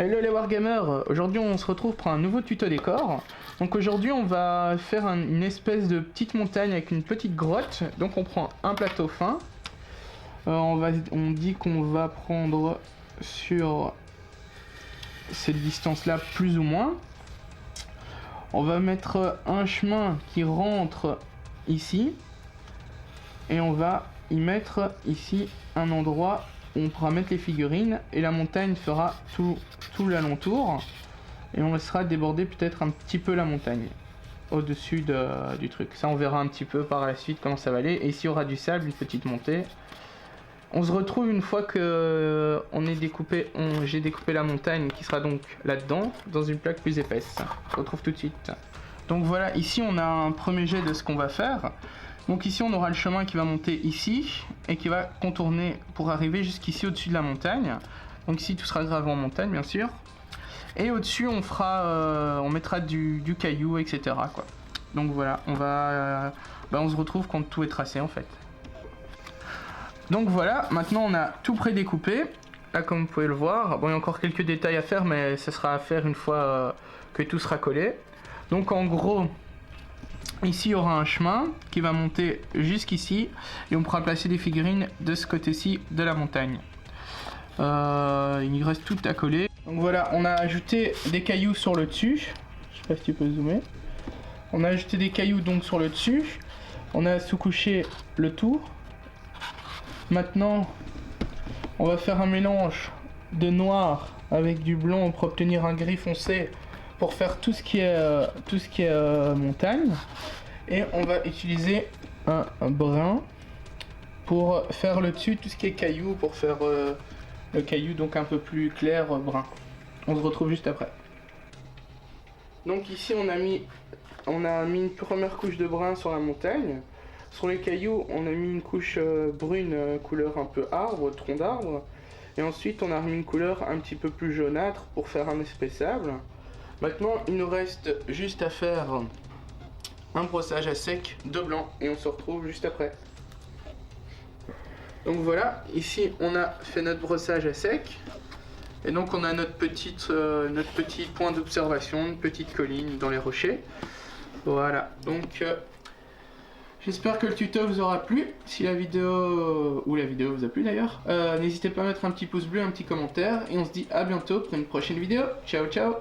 Hello les Wargamers, aujourd'hui on se retrouve pour un nouveau tuto décor. Donc aujourd'hui on va faire une espèce de petite montagne avec une petite grotte. Donc on prend un plateau fin. On dit qu'on va prendre sur cette distance là plus ou moins. On va mettre un chemin qui rentre ici. Et on va y mettre ici un endroit où on pourra mettre les figurines. Et la montagne fera tout l'alentour. Et on laissera déborder peut-être un petit peu la montagne au-dessus du truc. Ça on verra un petit peu par la suite comment ça va aller. Et ici il y aura du sable, une petite montée. On se retrouve une fois que j'ai découpé la montagne qui sera donc là-dedans, dans une plaque plus épaisse. On se retrouve tout de suite. Donc voilà, ici on a un premier jet de ce qu'on va faire. Donc ici on aura le chemin qui va monter ici et qui va contourner pour arriver jusqu'ici au-dessus de la montagne. Donc ici tout sera gravé en montagne bien sûr. Et au-dessus on mettra du caillou, etc. quoi. Donc voilà, on se retrouve quand tout est tracé en fait. Donc voilà, maintenant on a tout prédécoupé. Là comme vous pouvez le voir, bon il y a encore quelques détails à faire mais ce sera à faire une fois que tout sera collé. Donc en gros, ici il y aura un chemin qui va monter jusqu'ici et on pourra placer des figurines de ce côté-ci de la montagne. Il reste tout à coller. Donc voilà, on a ajouté des cailloux sur le dessus. Je sais pas si tu peux zoomer. On a ajouté des cailloux donc sur le dessus. On a sous-couché le tout. Maintenant, on va faire un mélange de noir avec du blanc pour obtenir un gris foncé pour faire tout ce qui est montagne. Et on va utiliser un brun pour faire le dessus, tout ce qui est caillou, pour faire le caillou donc un peu plus clair brun. On se retrouve juste après. Donc ici on a mis une première couche de brun sur la montagne. Sur les cailloux on a mis une couche brune couleur un peu arbre, tronc d'arbre. Et ensuite on a mis une couleur un petit peu plus jaunâtre pour faire un espèce sable. Maintenant il nous reste juste à faire un brossage à sec de blanc et on se retrouve juste après. Donc voilà, ici on a fait notre brossage à sec. Et donc on a notre petit point d'observation, une petite colline dans les rochers. Voilà, donc j'espère que le tuto vous aura plu. Si la vidéo vous a plu d'ailleurs, n'hésitez pas à mettre un petit pouce bleu, un petit commentaire. Et on se dit à bientôt pour une prochaine vidéo. Ciao ciao.